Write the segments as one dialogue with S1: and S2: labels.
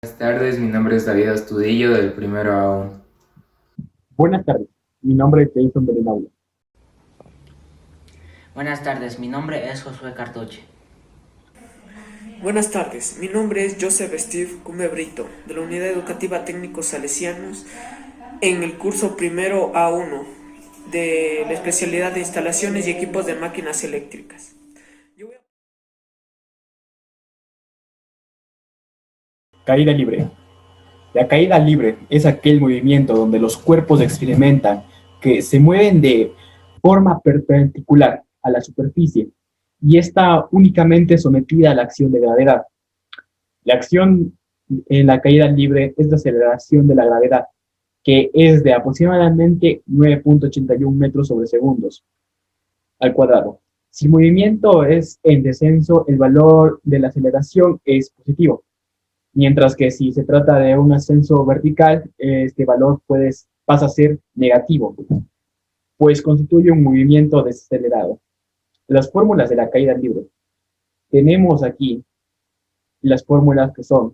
S1: Buenas tardes, mi nombre es David Astudillo del primero A1.
S2: Buenas tardes, mi nombre es Jason Berenauer.
S3: Buenas tardes, mi nombre es Josué Cartoche.
S4: Buenas tardes, mi nombre es Joseph Steve Cumebrito, de la Unidad Educativa Técnicos Salesianos, en el curso primero A1 de la especialidad de instalaciones y equipos de máquinas eléctricas.
S2: Caída libre. La caída libre es aquel movimiento donde los cuerpos experimentan que se mueven de forma perpendicular a la superficie y está únicamente sometida a la acción de gravedad. La acción en la caída libre es la aceleración de la gravedad, que es de aproximadamente 9.81 metros sobre segundos al cuadrado. Si el movimiento es en descenso, el valor de la aceleración es positivo. Mientras que si se trata de un ascenso vertical, este valor pasa a ser negativo, pues constituye un movimiento desacelerado. Las fórmulas de la caída libre. Tenemos aquí las fórmulas que son: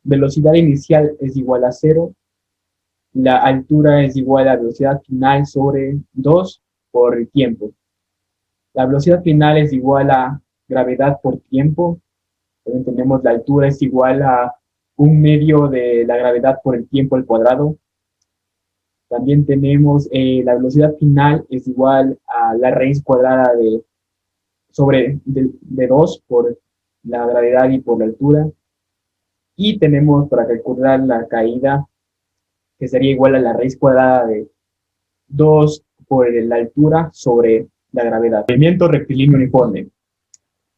S2: velocidad inicial es igual a cero, la altura es igual a velocidad final sobre 2 por el tiempo. La velocidad final es igual a gravedad por tiempo. También tenemos la altura es igual a un medio de la gravedad por el tiempo al cuadrado. También tenemos la velocidad final es igual a la raíz cuadrada de 2 por la gravedad y por la altura. Y tenemos para calcular la caída, que sería igual a la raíz cuadrada de 2 por la altura sobre la gravedad. Movimiento rectilíneo uniforme.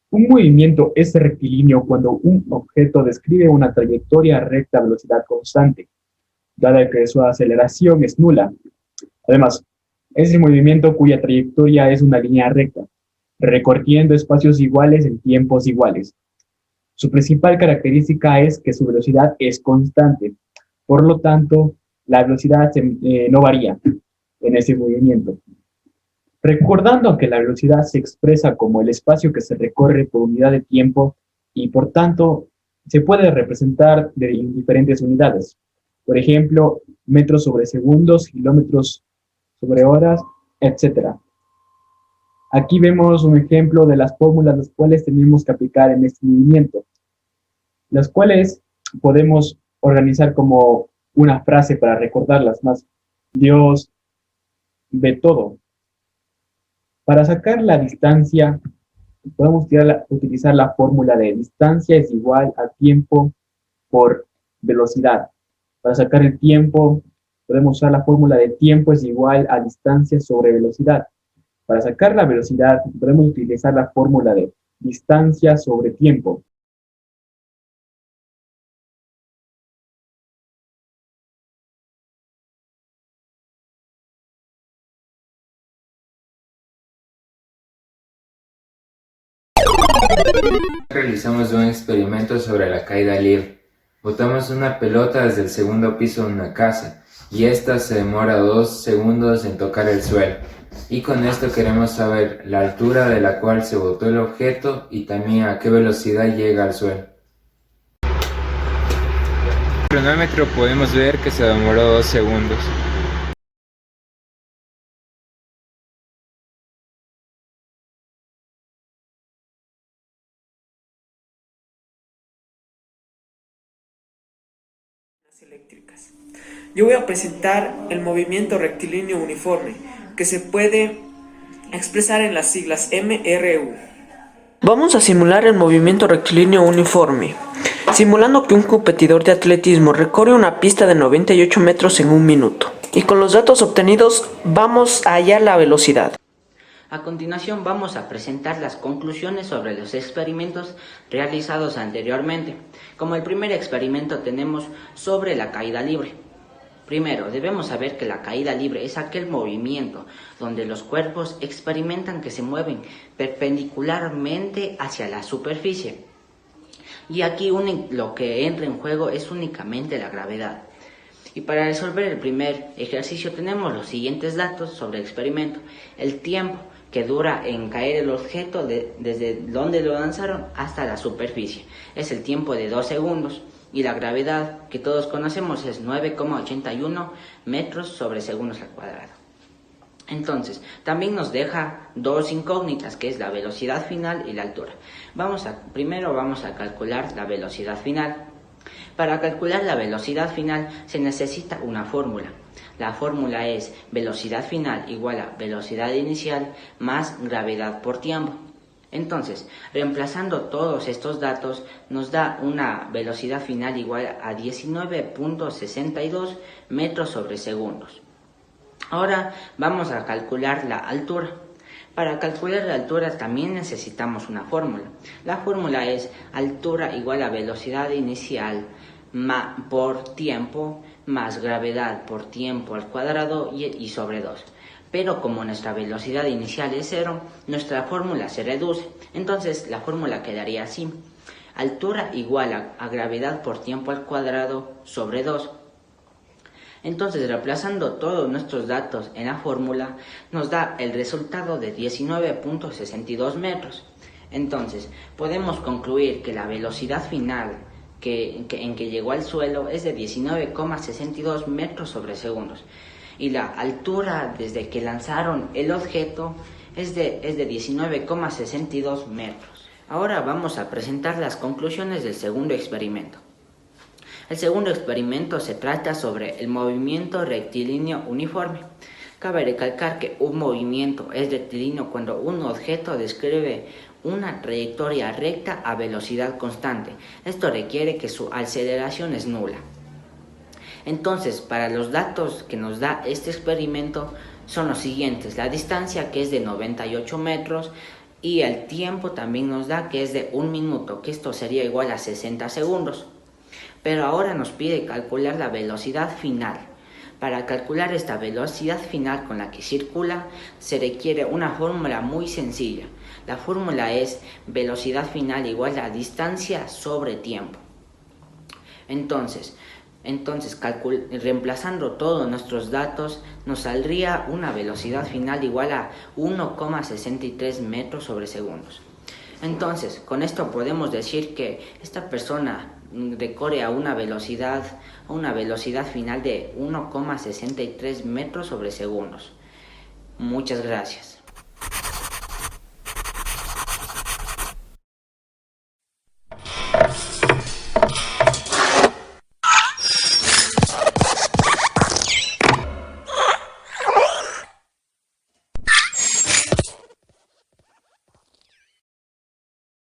S2: Un movimiento es rectilíneo cuando un objeto describe una trayectoria recta a velocidad constante, dada que su aceleración es nula. Además, es el movimiento cuya trayectoria es una línea recta, recorriendo espacios iguales en tiempos iguales. Su principal característica es que su velocidad es constante, por lo tanto, la velocidad no varía en ese movimiento. Recordando que la velocidad se expresa como el espacio que se recorre por unidad de tiempo y por tanto se puede representar en diferentes unidades. Por ejemplo, metros sobre segundos, kilómetros sobre horas, etcétera. Aquí vemos un ejemplo de las fórmulas las cuales tenemos que aplicar en este movimiento, las cuales podemos organizar como una frase para recordarlas más. Dios ve todo. Para sacar la distancia, podemos utilizar la fórmula de distancia es igual a tiempo por velocidad. Para sacar el tiempo, podemos usar la fórmula de tiempo es igual a distancia sobre velocidad. Para sacar la velocidad, podemos utilizar la fórmula de distancia sobre tiempo.
S1: Realizamos un experimento sobre la caída libre. Botamos una pelota desde el segundo piso de una casa y esta se demora 2 segundos en tocar el suelo. Y con esto queremos saber la altura de la cual se botó el objeto y también a qué velocidad llega al suelo. En el cronómetro podemos ver que se demoró 2 segundos.
S4: Eléctricas. Yo voy a presentar el movimiento rectilíneo uniforme, que se puede expresar en las siglas MRU. Vamos a simular el movimiento rectilíneo uniforme, simulando que un competidor de atletismo recorre una pista de 98 metros en un minuto. Y con los datos obtenidos vamos a hallar la velocidad.
S3: A continuación vamos a presentar las conclusiones sobre los experimentos realizados anteriormente. Como el primer experimento tenemos sobre la caída libre. Primero, debemos saber que la caída libre es aquel movimiento donde los cuerpos experimentan que se mueven perpendicularmente hacia la superficie. Y aquí lo que entra en juego es únicamente la gravedad. Y para resolver el primer ejercicio tenemos los siguientes datos sobre el experimento. El tiempo, que dura en caer el objeto desde donde lo lanzaron hasta la superficie. Es el tiempo de 2 segundos. Y la gravedad que todos conocemos es 9,81 metros sobre segundos al cuadrado. Entonces, también nos deja dos incógnitas, que es la velocidad final y la altura. Primero vamos a calcular la velocidad final. Para calcular la velocidad final se necesita una fórmula. La fórmula es velocidad final igual a velocidad inicial más gravedad por tiempo. Entonces, reemplazando todos estos datos, nos da una velocidad final igual a 19,62 metros sobre segundos. Ahora vamos a calcular la altura. Para calcular la altura también necesitamos una fórmula. La fórmula es altura igual a velocidad inicial por tiempo más gravedad por tiempo al cuadrado y sobre 2. Pero como nuestra velocidad inicial es 0, nuestra fórmula se reduce. Entonces la fórmula quedaría así: altura igual a gravedad por tiempo al cuadrado sobre 2. Entonces, reemplazando todos nuestros datos en la fórmula, nos da el resultado de 19,62 metros. Entonces, podemos concluir que la velocidad final en que llegó al suelo es de 19,62 metros sobre segundos. Y la altura desde que lanzaron el objeto es de 19,62 metros. Ahora vamos a presentar las conclusiones del segundo experimento. El segundo experimento se trata sobre el movimiento rectilíneo uniforme. Cabe recalcar que un movimiento es rectilíneo cuando un objeto describe una trayectoria recta a velocidad constante. Esto requiere que su aceleración es nula. Entonces, para los datos que nos da este experimento son los siguientes: la distancia, que es de 98 metros, y el tiempo también nos da que es de 1 minuto, que esto sería igual a 60 segundos. Pero ahora nos pide calcular la velocidad final. Para calcular esta velocidad final con la que circula, se requiere una fórmula muy sencilla. La fórmula es velocidad final igual a distancia sobre tiempo. Entonces reemplazando todos nuestros datos, nos saldría una velocidad final igual a 1,63 metros sobre segundos. Entonces, con esto podemos decir que esta persona recorre a una velocidad final de 1,63 metros sobre segundos. Muchas gracias.